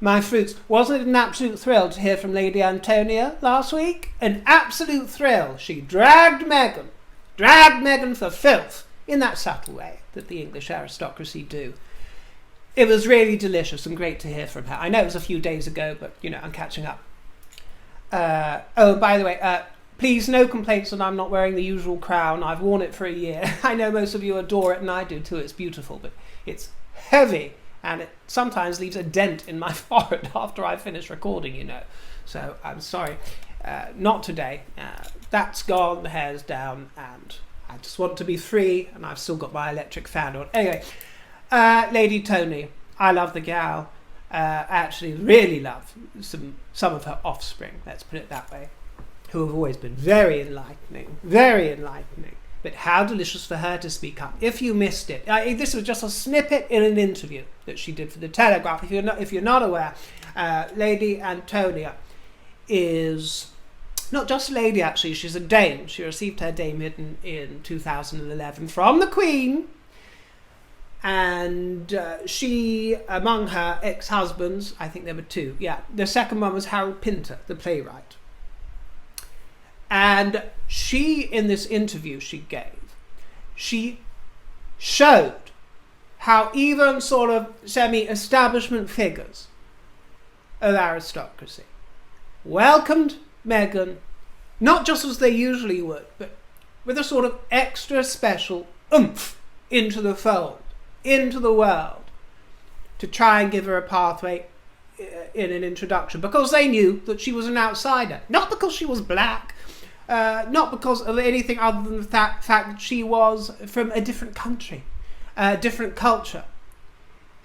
My fruits. Wasn't it an absolute thrill to hear from Lady Antonia last week? An absolute thrill. She dragged Meghan for filth, in that subtle way that the English aristocracy do. It was really delicious and great to hear from her. I know it was a few days ago, but, I'm catching up. Oh, by the way, please, no complaints that I'm not wearing the usual crown. I've worn it for a year. I know most of you adore it, and I do too. It's beautiful, but it's heavy. And it sometimes leaves a dent in my forehead after I finish recording, So I'm sorry. Not today. That's gone, the hair's down, and I just want to be free, and I've still got my electric fan on. Anyway, Lady Tony, I love the gal. Actually really love some of her offspring, let's put it that way, who have always been very enlightening. But how delicious for her to speak up. If you missed it, this was just a snippet in an interview that she did for the Telegraph. If you're not aware, Lady Antonia is not just a lady, actually. She's a Dame. She received her damehood in 2011 from the Queen. And she, among her ex-husbands, I think there were two. Yeah, the second one was Harold Pinter, the playwright. And she, in this interview she gave, she showed how even sort of semi-establishment figures of aristocracy welcomed Meghan, not just as they usually would, but with a sort of extra special oomph into the fold, into the world, to try and give her a pathway in an introduction, because they knew that she was an outsider, not because she was black, not because of anything other than the fact that she was from a different country, a different culture.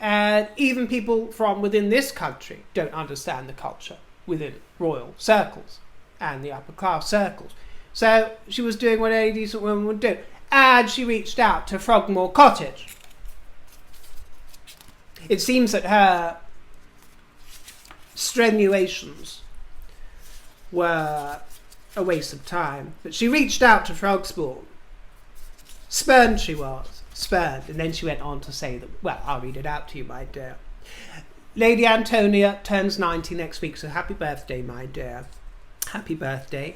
And even people from within this country don't understand the culture within royal circles and the upper class circles. So she was doing what any decent woman would do. And she reached out to Frogmore Cottage. It seems that her strenuations were a waste of time, but she reached out to Frogspawn. Spurned she was, spurned, and then she went on to say that, well, I'll read it out to you, my dear. Lady Antonia turns 90 next week, so happy birthday, my dear. Happy birthday.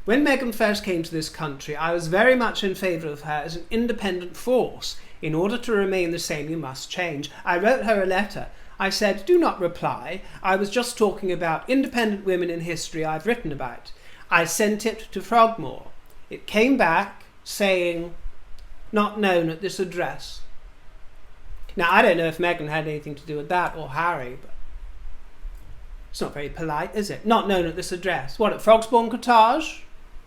When Meghan first came to this country, I was very much in favour of her as an independent force. In order to remain the same, you must change. I wrote her a letter. I said, do not reply. I was just talking about independent women in history I've written about. I sent it to Frogmore. It came back saying, not known at this address. Now, I don't know if Meghan had anything to do with that or Harry, but it's not very polite, is it? Not known at this address. What, at Frogspawn Cottage?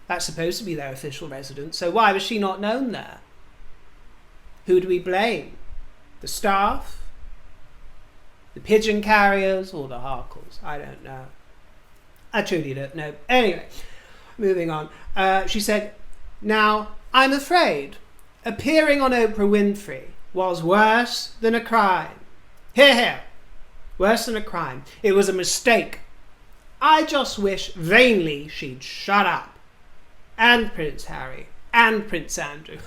That's supposed to be their official residence, so why was she not known there? Who do we blame? The staff? The pigeon carriers or the Harkles? I don't know. I truly don't know. Anyway, moving on. She said, now, I'm afraid appearing on Oprah Winfrey was worse than a crime. Hear, hear. Worse than a crime. It was a mistake. I just wish vainly she'd shut up. And Prince Harry. And Prince Andrew.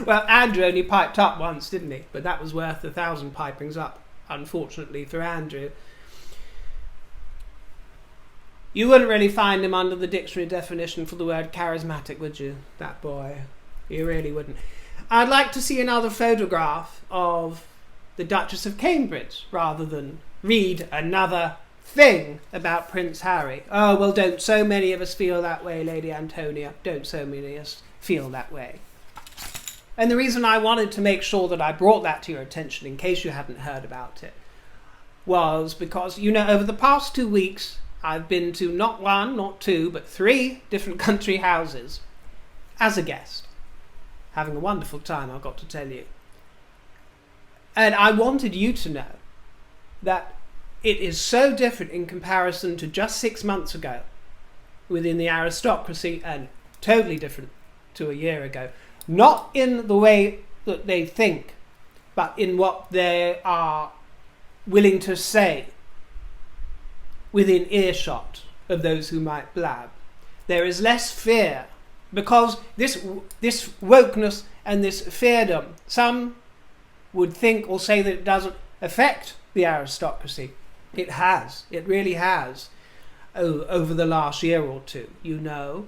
Well, Andrew only piped up once, didn't he? But that was worth 1,000 pipings up, unfortunately, for Andrew. You wouldn't really find him under the dictionary definition for the word charismatic, would you? That boy. You really wouldn't. I'd like to see another photograph of the Duchess of Cambridge rather than read another thing about Prince Harry. Oh, well, don't so many of us feel that way, Lady Antonia. Don't so many of us feel that way. And the reason I wanted to make sure that I brought that to your attention, in case you hadn't heard about it, was because, over the past 2 weeks, I've been to not one, not two, but 3 different country houses as a guest. Having a wonderful time, I've got to tell you. And I wanted you to know that it is so different in comparison to just 6 months ago within the aristocracy, and totally different to a year ago. Not in the way that they think, but in what they are willing to say within earshot of those who might blab. There is less fear, because this wokeness and this feardom, some would think or say that it doesn't affect the aristocracy. It has. It really has. Over the last year or two, you know.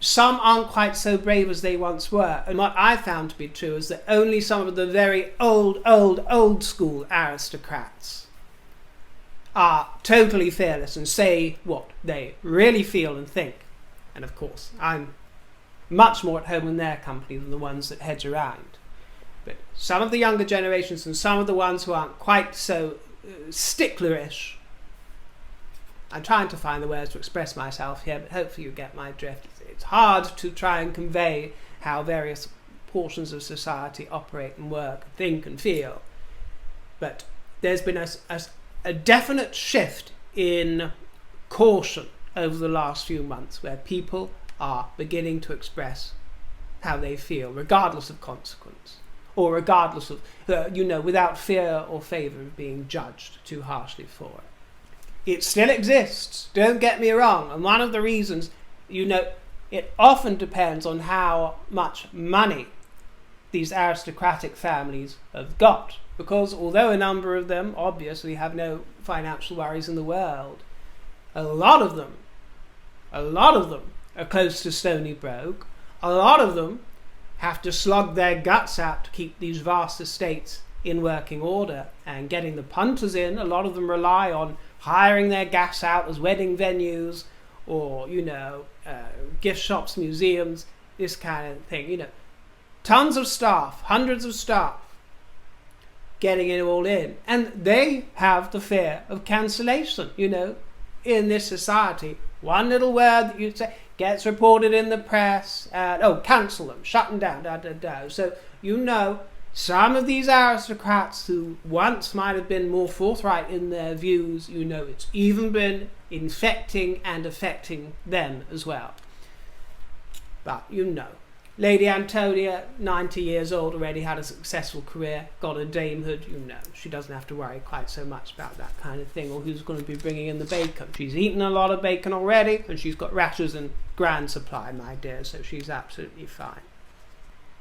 Some aren't quite so brave as they once were. And what I found to be true is that only some of the very old school aristocrats are totally fearless and say what they really feel and think. And of course, I'm much more at home in their company than the ones that hedge around. But some of the younger generations and some of the ones who aren't quite so sticklerish. I'm trying to find the words to express myself here, but hopefully you get my drift. It's hard to try and convey how various portions of society operate and work, think and feel. But there's been a definite shift in caution over the last few months where people are beginning to express how they feel, regardless of consequence, or regardless of, without fear or favour of being judged too harshly for it. It still exists, don't get me wrong, and one of the reasons, it often depends on how much money these aristocratic families have got, because although a number of them obviously have no financial worries in the world, a lot of them are close to stony broke. A lot of them have to slug their guts out to keep these vast estates in working order and getting the punters in. A lot of them rely on hiring their gas out as wedding venues or, gift shops, museums, this kind of thing. Tons of staff, hundreds of staff getting it all in. And they have the fear of cancellation, in this society. One little word that you say gets reported in the press, and cancel them, shut them down, So, some of these aristocrats who once might have been more forthright in their views, it's even been infecting and affecting them as well. But, Lady Antonia, 90 years old, already had a successful career, got a damehood, she doesn't have to worry quite so much about that kind of thing, or who's going to be bringing in the bacon. She's eaten a lot of bacon already, and she's got rashers in grand supply, my dear, so she's absolutely fine.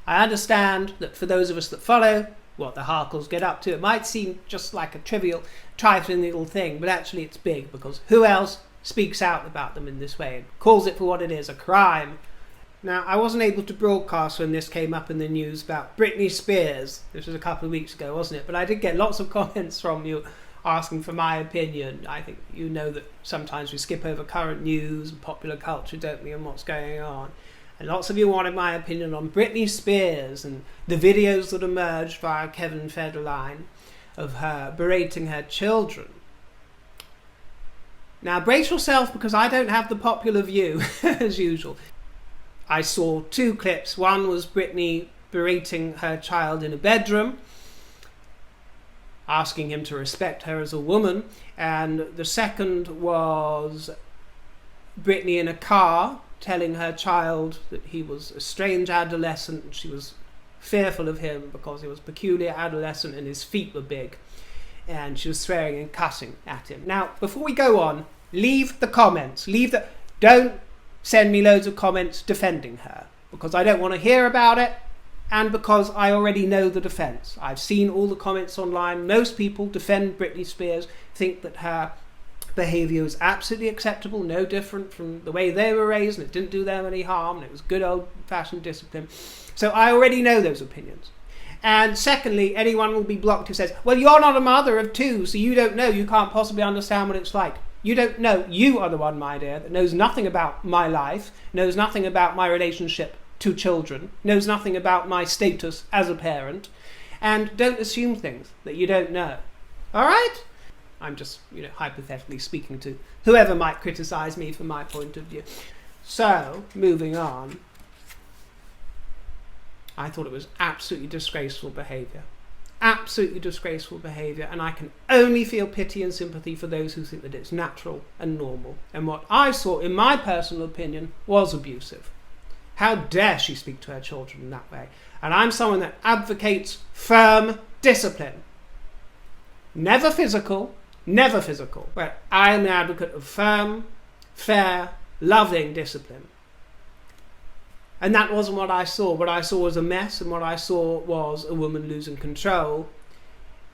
I understand that for those of us that follow what the Harkles get up to, it might seem just like a trivial, trifling little thing, but actually it's big, because who else speaks out about them in this way and calls it for what it is, a crime? Now, I wasn't able to broadcast when this came up in the news about Britney Spears. This was a couple of weeks ago, wasn't it? But I did get lots of comments from you asking for my opinion. I think you know that sometimes we skip over current news and popular culture, don't we, and what's going on. And lots of you wanted my opinion on Britney Spears and the videos that emerged via Kevin Federline of her berating her children. Now, brace yourself, because I don't have the popular view, as usual. I saw two clips. One was Britney berating her child in a bedroom, asking him to respect her as a woman. And the second was Britney in a car telling her child that he was a strange adolescent and she was fearful of him because he was a peculiar adolescent and his feet were big. And she was swearing and cussing at him. Now, before we go on, leave the comments. Don't send me loads of comments defending her, because I don't want to hear about it, and because I already know the defence. I've seen all the comments online. Most people defend Britney Spears, think that her behaviour was absolutely acceptable, no different from the way they were raised, and it didn't do them any harm, and it was good old-fashioned discipline. So I already know those opinions. And secondly, anyone will be blocked who says, well, you're not a mother of two, so you don't know, you can't possibly understand what it's like. You don't know. You are the one, my dear, that knows nothing about my life, knows nothing about my relationship to children, knows nothing about my status as a parent, and don't assume things that you don't know. All right? I'm just, hypothetically speaking to whoever might criticise me from my point of view. So, moving on. I thought it was absolutely disgraceful behaviour. Absolutely disgraceful behaviour, and I can only feel pity and sympathy for those who think that it's natural and normal. And what I saw, in my personal opinion, was abusive. How dare she speak to her children in that way? And I'm someone that advocates firm discipline. Never physical, but I am an advocate of firm, fair, loving discipline. And that wasn't what I saw. What I saw was a mess, and what I saw was a woman losing control.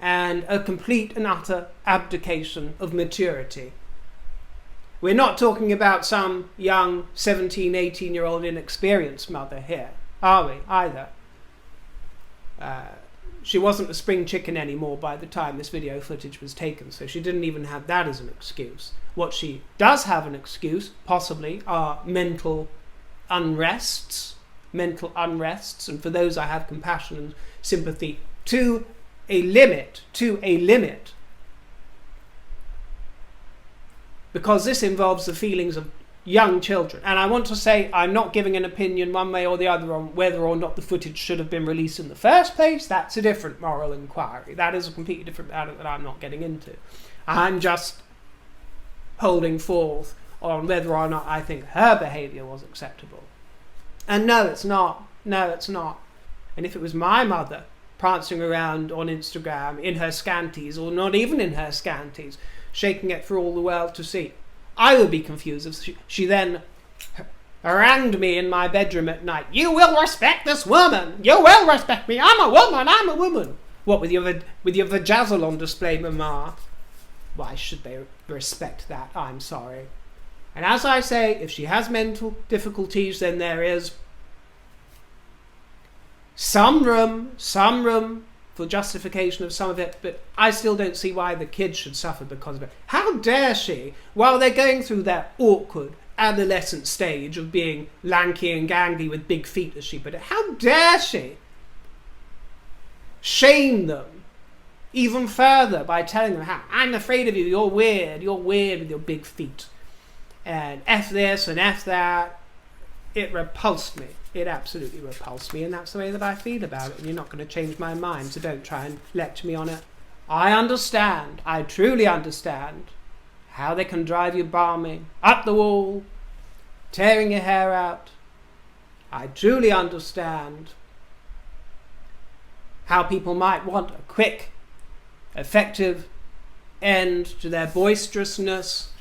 and a complete and utter abdication of maturity. We're not talking about some young 17, 18-year-old inexperienced mother here, are we, either? She wasn't a spring chicken anymore by the time this video footage was taken, so she didn't even have that as an excuse. What she does have an excuse, possibly, are mental unrests, and for those I have compassion and sympathy to a limit, because this involves the feelings of young children. And I want to say I'm not giving an opinion one way or the other on whether or not the footage should have been released in the first place. That's a different moral inquiry. That is a completely different matter that I'm not getting into. I'm just holding forth on whether or not I think her behaviour was acceptable. And no, it's not. No, it's not. And if it was my mother prancing around on Instagram in her scanties, or not even in her scanties, shaking it for all the world to see, I would be confused if she then harangued me in my bedroom at night. You will respect this woman. You will respect me. I'm a woman. What, with your vajazzle on display, Mama? Why should they respect that? I'm sorry. And as I say, if she has mental difficulties, then there is some room for justification of some of it, but I still don't see why the kids should suffer because of it. How dare she, while they're going through that awkward adolescent stage of being lanky and gangly with big feet, as she put it, how dare she shame them even further by telling them how I'm afraid of you, you're weird with your big feet, and F this and F that. It repulsed me. It absolutely repulsed me, and that's the way that I feel about it, and you're not going to change my mind, so don't try and lecture me on it. I understand, I truly understand, how they can drive you balmy, up the wall, tearing your hair out. I truly understand how people might want a quick, effective end to their boisterousness,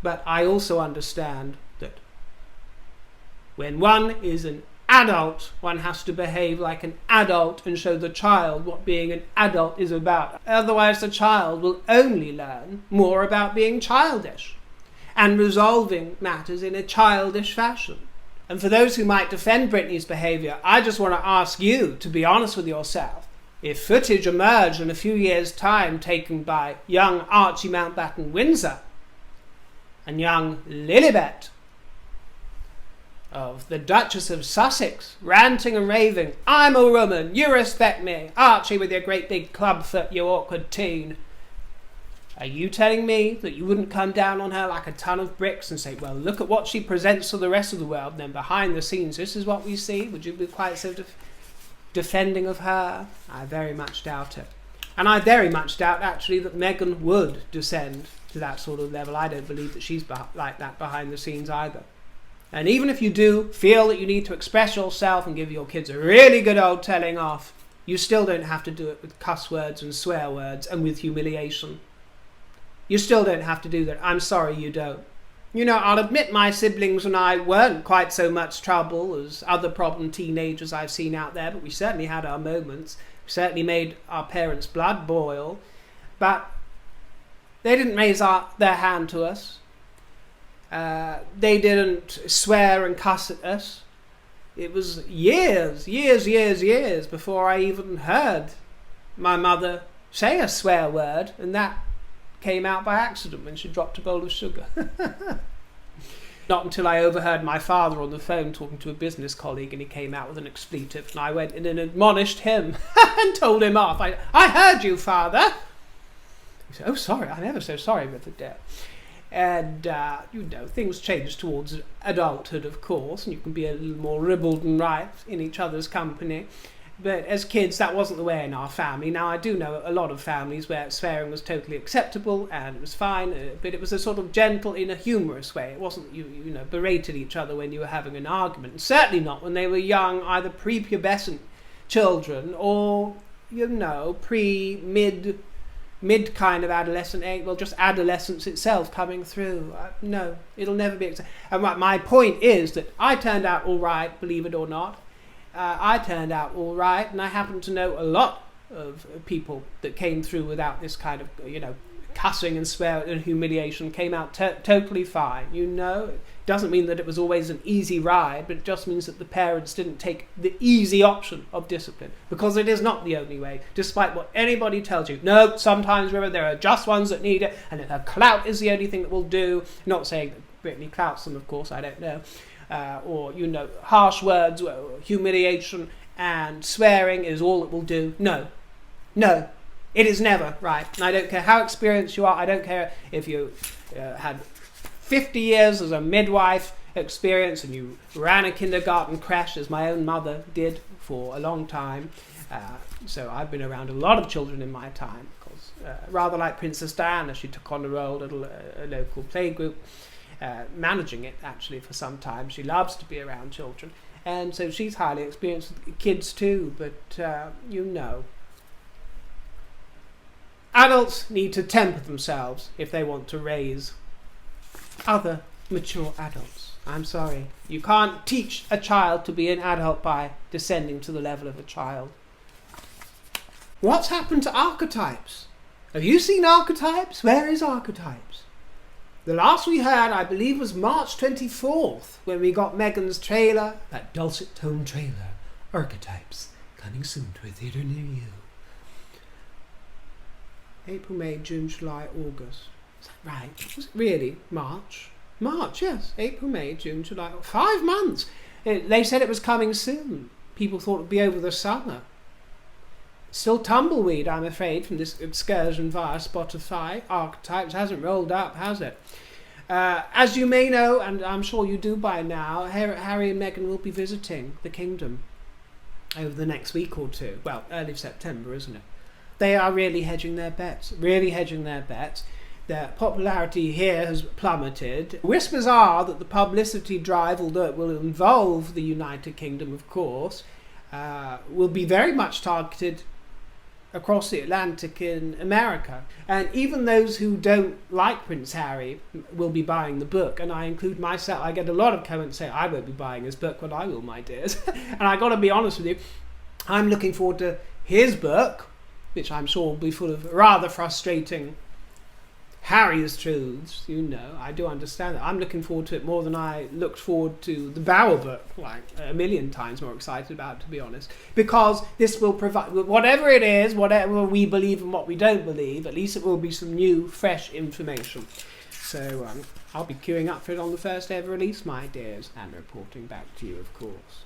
but I also understand that when one is an adult, one has to behave like an adult and show the child what being an adult is about. Otherwise, the child will only learn more about being childish and resolving matters in a childish fashion. And for those who might defend Britney's behaviour, I just want to ask you to be honest with yourself. If footage emerged in a few years' time taken by young Archie Mountbatten Windsor and young Lilibet of the Duchess of Sussex ranting and raving, I'm a woman, you respect me, Archie with your great big club foot, you awkward teen. Are you telling me that you wouldn't come down on her like a ton of bricks and say, well, look at what she presents to the rest of the world, and then behind the scenes this is what we see? Would you be quite so defending of her? I very much doubt it. And I very much doubt actually that Meghan would descend to that sort of level. I don't believe that she's like that behind the scenes either. And even if you do feel that you need to express yourself and give your kids a really good old telling off, you still don't have to do it with cuss words and swear words and with humiliation. You still don't have to do that. I'm sorry you don't. You know, I'll admit my siblings and I weren't quite so much trouble as other problem teenagers I've seen out there, but we certainly had our moments. We certainly made our parents' blood boil. But they didn't raise their hand to us. They didn't swear and cuss at us. It was years before I even heard my mother say a swear word, and that came out by accident when she dropped a bowl of sugar. Not until I overheard my father on the phone talking to a business colleague, and he came out with an expletive, and I went in and admonished him and told him off. I heard you, Father. He said, oh, sorry, I'm ever so sorry, Mother dear. And, you know, things change towards adulthood, of course, and you can be a little more ribald and right in each other's company. But as kids, that wasn't the way in our family. Now, I do know a lot of families where swearing was totally acceptable and it was fine, but it was a sort of gentle, in a humorous way. It wasn't you know, berated each other when you were having an argument. And certainly not when they were young, either prepubescent children or, you know, mid kind of adolescent age, well, just adolescence itself coming through. No, it'll never be accepted. And my point is that I turned out all right, believe it or not. I turned out all right, and I happen to know a lot of people that came through without this kind of, cussing and swearing and humiliation, came out totally fine. It doesn't mean that it was always an easy ride, but it just means that the parents didn't take the easy option of discipline, because it is not the only way, despite what anybody tells you. No, sometimes, remember, there are just ones that need it, and a clout is the only thing that will do. Not saying that Britney clouts them, of course, I don't know. Or harsh words, humiliation and swearing is all it will do. No, it is never right. And I don't care how experienced you are. I don't care if you had 50 years as a midwife experience and you ran a kindergarten crash, as my own mother did for a long time. So I've been around a lot of children in my time, because rather like Princess Diana, she took on a role at a local playgroup, managing it actually for some time. She loves to be around children, and so she's highly experienced with kids too. But adults need to temper themselves if they want to raise other mature adults. I'm sorry, you can't teach a child to be an adult by descending to the level of a child. What's happened to archetypes? Have you seen archetypes? Where is archetypes? The last we heard, I believe, was March 24th, when we got Meghan's trailer, that dulcet tone trailer, Archetypes, coming soon to a theatre near you. April, May, June, July, August. Is that right? Was it really March? March, yes. April, May, June, July. 5 months. They said it was coming soon. People thought it would be over the summer. Still tumbleweed, I'm afraid, from this excursion via Spotify. Archetypes hasn't rolled up, has it? As you may know, and I'm sure you do by now, Harry and Meghan will be visiting the kingdom over the next week or two. Well, early September, isn't it? They are really hedging their bets. Their popularity here has plummeted. Whispers are that the publicity drive, although it will involve the United Kingdom, of course, will be very much targeted across the Atlantic in America. And even those who don't like Prince Harry will be buying the book, and I include myself. I get a lot of comments saying I won't be buying his book, but I will, my dears. And I got to be honest with you, I'm looking forward to his book, which I'm sure will be full of rather frustrating Harry's truths. I do understand that. I'm looking forward to it more than I looked forward to the Bower book, like a million times more excited about it, to be honest, because this will provide, whatever it is, whatever we believe and what we don't believe, at least it will be some new, fresh information. So I'll be queuing up for it on the first ever release, my dears, and reporting back to you, of course.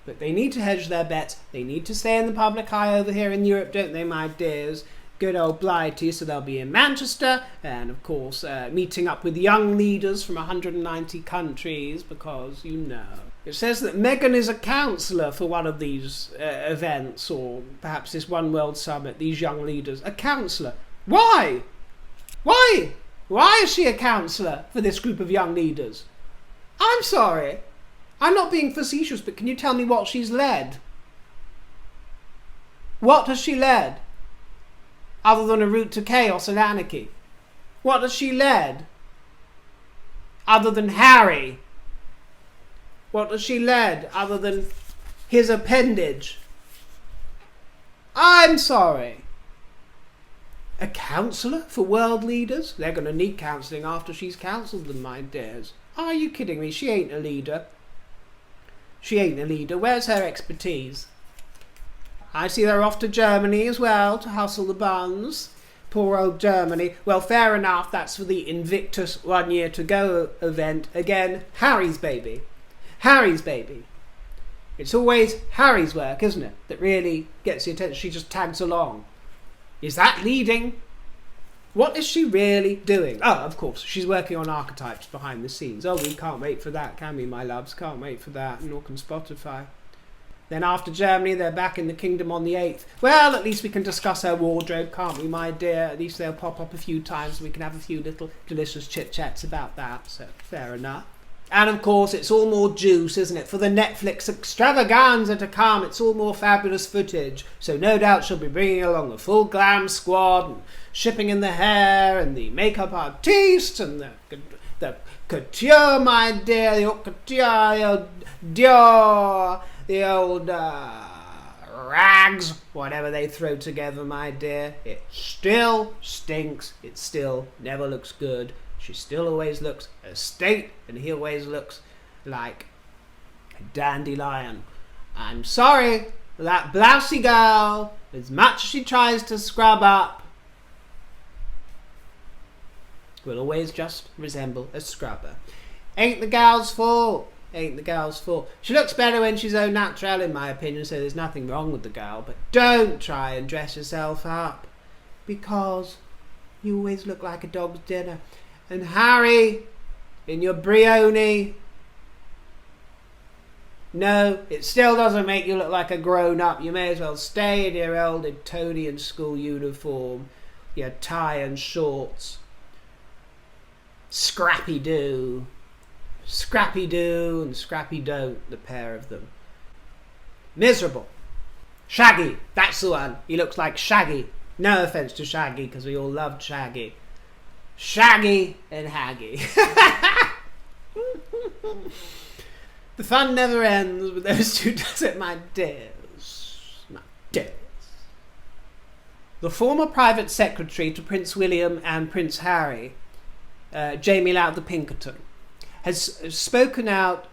But they need to hedge their bets. They need to stay in the public eye over here in Europe, don't they, my dears? Good old Blighty, so they'll be in Manchester, and of course meeting up with young leaders from 190 countries, because it says that Meghan is a counsellor for one of these events, or perhaps this One World Summit, these young leaders. A counsellor. Why? Why is she a counsellor for this group of young leaders? I'm sorry, I'm not being facetious, but can you tell me what she's led? What has she led? Other than a route to chaos and anarchy. What has she led? Other than Harry? What has she led other than his appendage? I'm sorry. A counsellor for world leaders? They're going to need counselling after she's counselled them, my dears. Are you kidding me? She ain't a leader. Where's her expertise? I see they're off to Germany as well to hustle the buns. Poor old Germany. Well, fair enough, that's for the Invictus 1 Year to Go event. Again, Harry's baby. It's always Harry's work, isn't it, that really gets the attention. She just tags along. Is that leading? What is she really doing? Oh, of course, she's working on archetypes behind the scenes. Oh, we can't wait for that, can we, my loves? Can't wait for that, nor can Spotify. Then after Germany, they're back in the kingdom on the 8th. Well, at least we can discuss her wardrobe, can't we, my dear? At least they'll pop up a few times and we can have a few little delicious chit-chats about that. So, fair enough. And of course, it's all more juice, isn't it? For the Netflix extravaganza to come, it's all more fabulous footage. So no doubt she'll be bringing along a full glam squad and shipping in the hair and the makeup artiste and the couture, my dear, the haute couture, Dior, the old rags, whatever they throw together, my dear. It still stinks. It still never looks good. She still always looks a state, and he always looks like a dandelion. I'm sorry, that blousey girl, as much as she tries to scrub up, will always just resemble a scrubber. Ain't the gal's fault. Ain't the gal's fault. She looks better when she's au naturel, in my opinion, so there's nothing wrong with the gal. But don't try and dress yourself up, because you always look like a dog's dinner. And Harry, in your brioni, no, it still doesn't make you look like a grown-up. You may as well stay in your old Antonian school uniform, your tie and shorts. Scrappy-doo. Scrappy-doo and Scrappy-don't, the pair of them. Miserable. Shaggy, that's the one. He looks like Shaggy. No offence to Shaggy, because we all loved Shaggy. Shaggy and Haggy. The fun never ends with those two, does it, my dears? My dears. The former private secretary to Prince William and Prince Harry, Jamie Lowther Pinkerton, has spoken out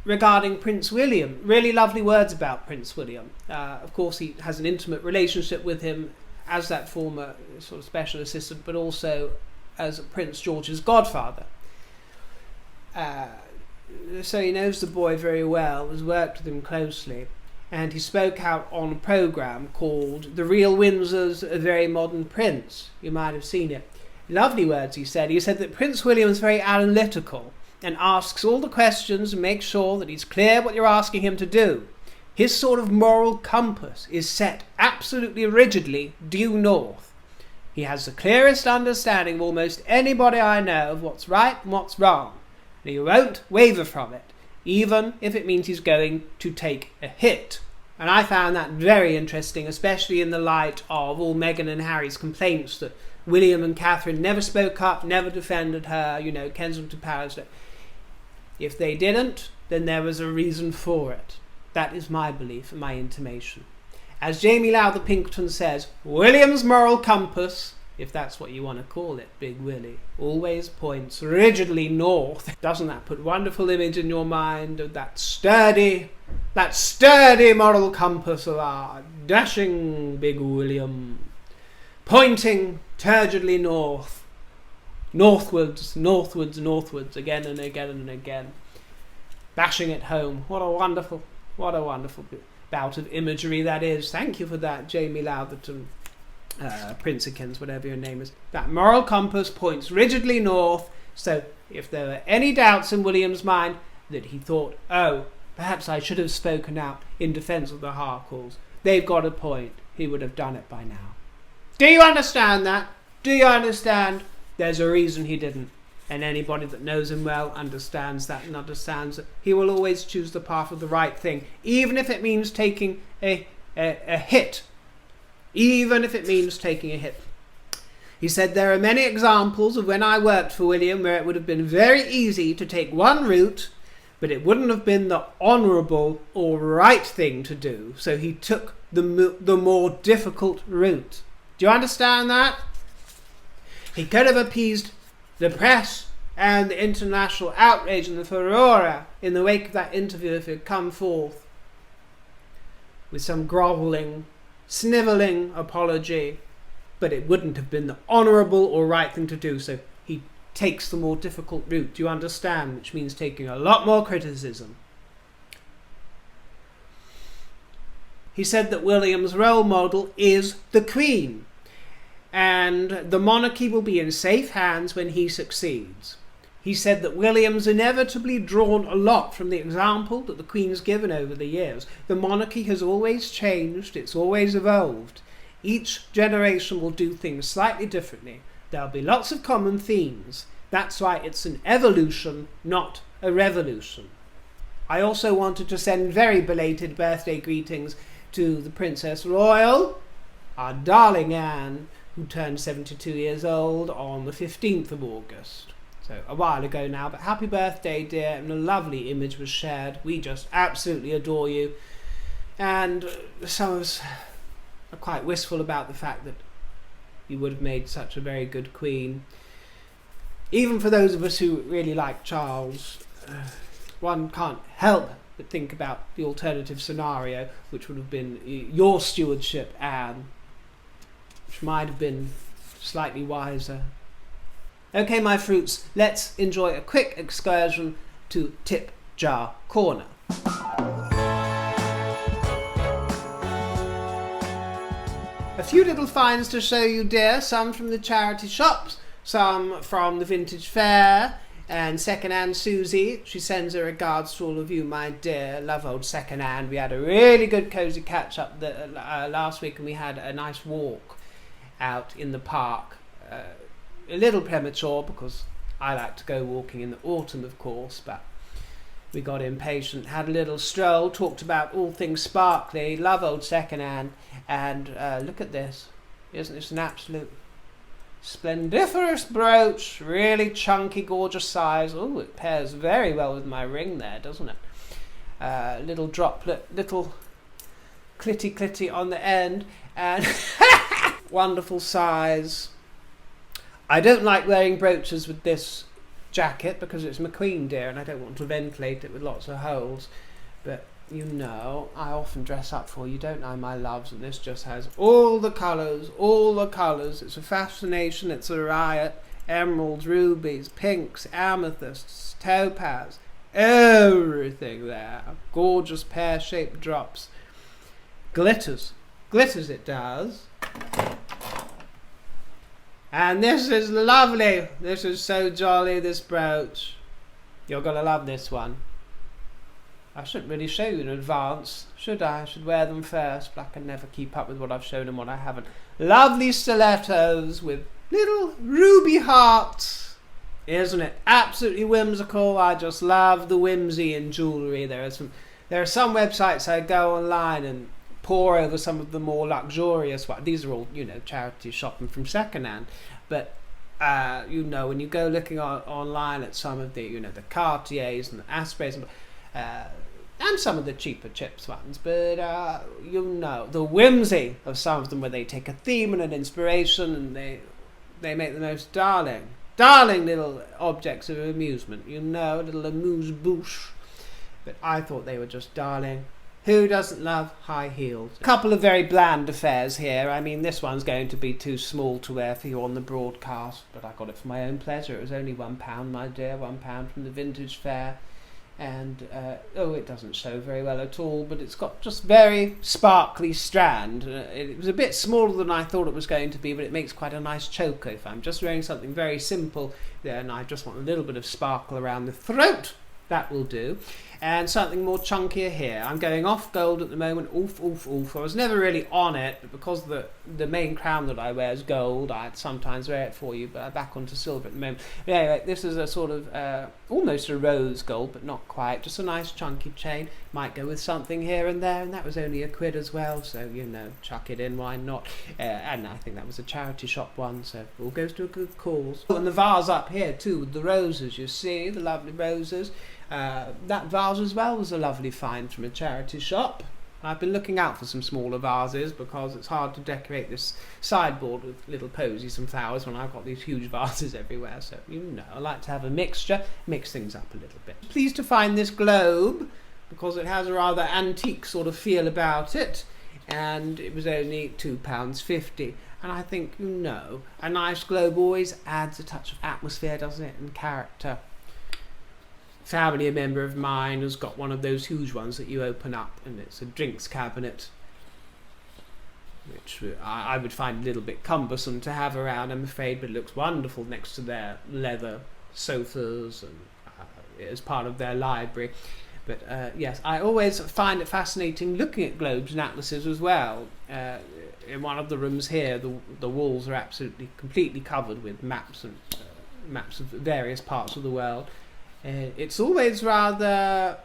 regarding Prince William. Really lovely words about Prince William. Of course, he has an intimate relationship with him as that former sort of special assistant, but also as Prince George's godfather. So he knows the boy very well, has worked with him closely, and he spoke out on a programme called The Real Windsor's A Very Modern Prince. You might have seen it. Lovely words, he said. He said that Prince William is very analytical and asks all the questions and makes sure that he's clear what you're asking him to do. His sort of moral compass is set absolutely rigidly due north. He has the clearest understanding of almost anybody I know of what's right and what's wrong. And he won't waver from it, even if it means he's going to take a hit. And I found that very interesting, especially in the light of all Meghan and Harry's complaints that William and Catherine never spoke up, never defended her, Kensington Palace. If they didn't, then there was a reason for it. That is my belief and my intimation. As Jamie Lowther Pinkerton says, William's moral compass, if that's what you want to call it, Big Willy, always points rigidly north. Doesn't that put wonderful image in your mind of that sturdy moral compass of our dashing Big William, pointing turgidly north, northwards, again and again and again, bashing it home. What a wonderful bout of imagery that is. Thank you for that, Jamie Lowtherton, Princekins, whatever your name is. That moral compass points rigidly north, so if there were any doubts in William's mind that he thought, oh, perhaps I should have spoken out in defence of the Harkles, they've got a point, he would have done it by now. Do you understand that? Do you understand? There's a reason he didn't. And anybody that knows him well understands that and understands that he will always choose the path of the right thing, even if it means taking a hit. Even if it means taking a hit. He said, there are many examples of when I worked for William where it would have been very easy to take one route, but it wouldn't have been the honourable or right thing to do. So he took the more difficult route. Do you understand that? He could have appeased the press and the international outrage and the furore in the wake of that interview if he had come forth with some grovelling, snivelling apology, but it wouldn't have been the honourable or right thing to do, so he takes the more difficult route. Do you understand? Which means taking a lot more criticism. He said that William's role model is the Queen, and the monarchy will be in safe hands when he succeeds. He said that William's inevitably drawn a lot from the example that the Queen's given over the years. The monarchy has always changed, it's always evolved. Each generation will do things slightly differently. There'll be lots of common themes. That's why it's an evolution, not a revolution. I also wanted to send very belated birthday greetings to the Princess Royal, our darling Anne, who turned 72 years old on the 15th of August. So a while ago now, but happy birthday, dear, and a lovely image was shared. We just absolutely adore you. And some of us are quite wistful about the fact that you would have made such a very good queen. Even for those of us who really like Charles, one can't help but think about the alternative scenario, which would have been your stewardship, Anne, which might have been slightly wiser. Okay, my fruits, let's enjoy a quick excursion to Tip Jar Corner. A few little finds to show you, dear, some from the charity shops, some from the vintage fair, and second-hand Susie, she sends her regards to all of you, my dear. Love old second-hand. We had a really good cosy catch-up last week, and we had a nice walk out in the park. A little premature because I like to go walking in the autumn, of course, but we got impatient, had a little stroll, talked about all things sparkly, love old second-hand, and look at this. Isn't this an absolute splendiferous brooch? Really chunky, gorgeous size. Oh, it pairs very well with my ring there, doesn't it? Little droplet, little clitty on the end, and wonderful size. I don't like wearing brooches with this jacket because it's McQueen, dear, and I don't want to ventilate it with lots of holes. But you know, I often dress up for you, don't I, my loves? And this just has all the colours, It's a fascination, it's a riot. Emeralds, rubies, pinks, amethysts, topaz, everything there. Gorgeous pear-shaped drops. Glitters it does. And this is lovely. This is so jolly, this brooch. You're going to love this one. I shouldn't really show you in advance, should I? I should wear them first, but I can never keep up with what I've shown and what I haven't. Lovely stilettos with little ruby hearts. Isn't it absolutely whimsical? I just love the whimsy in jewellery. There are some websites I go online and pore over some of the more luxurious ones. These are all, charity shopping from second-hand. But, when you go looking online at some of the, the Cartiers and the Aspreys and some of the cheaper chips ones, but, the whimsy of some of them where they take a theme and an inspiration and they make the most darling little objects of amusement, a little amuse-bouche. But I thought they were just darling. Who doesn't love high heels? A couple of very bland affairs here. I mean, this one's going to be too small to wear for you on the broadcast, but I got it for my own pleasure. It was only £1, my dear, £1 from the vintage fair. And, it doesn't show very well at all, but it's got just very sparkly strand. It was a bit smaller than I thought it was going to be, but it makes quite a nice choker. If I'm just wearing something very simple, then I just want a little bit of sparkle around the throat. That will do. And something more chunkier here. I'm going off gold at the moment. Oof. I was never really on it, but because the main crown that I wear is gold, I'd sometimes wear it for you, but I'm back onto silver at the moment. But anyway, this is a sort of almost a rose gold, but not quite. Just a nice chunky chain. Might go with something here and there, and that was only £1 as well, so, chuck it in, why not? And I think that was a charity shop one, so it all goes to a good cause. And the vase up here, too, with the roses, you see, the lovely roses. That vase as well was a lovely find from a charity shop. I've been looking out for some smaller vases because it's hard to decorate this sideboard with little posies and flowers when I've got these huge vases everywhere. So, I like to have a mixture, mix things up a little bit. Pleased to find this globe because it has a rather antique sort of feel about it, and it was only £2.50. And I think, a nice globe always adds a touch of atmosphere, doesn't it, and character. Family member of mine has got one of those huge ones that you open up, and it's a drinks cabinet, which I would find a little bit cumbersome to have around, I'm afraid, but it looks wonderful next to their leather sofas and as part of their library. But yes, I always find it fascinating looking at globes and atlases as well. In one of the rooms here, the walls are absolutely completely covered with maps and maps of various parts of the world. It's always rather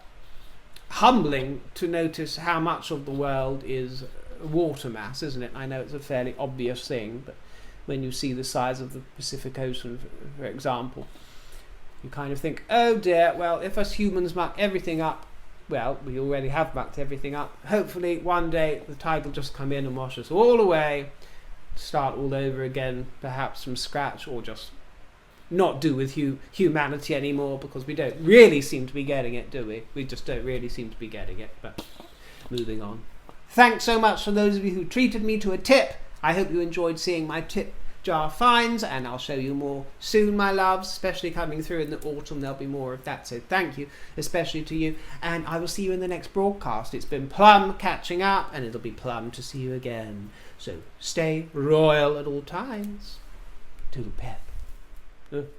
humbling to notice how much of the world is water mass, isn't it? I know it's a fairly obvious thing, but when you see the size of the Pacific Ocean, for example, you kind of think, oh dear, well, if us humans muck everything up, well, we already have mucked everything up. Hopefully one day the tide will just come in and wash us all away, start all over again, perhaps from scratch, or just not do with humanity anymore, because we don't really seem to be getting it, do we? We just don't really seem to be getting it, but moving on. Thanks so much for those of you who treated me to a tip. I hope you enjoyed seeing my tip jar finds, and I'll show you more soon, my loves, especially coming through in the autumn. There'll be more of that, so thank you, especially to you, and I will see you in the next broadcast. It's been plum catching up, and it'll be plum to see you again, so stay royal at all times. Toodle pip.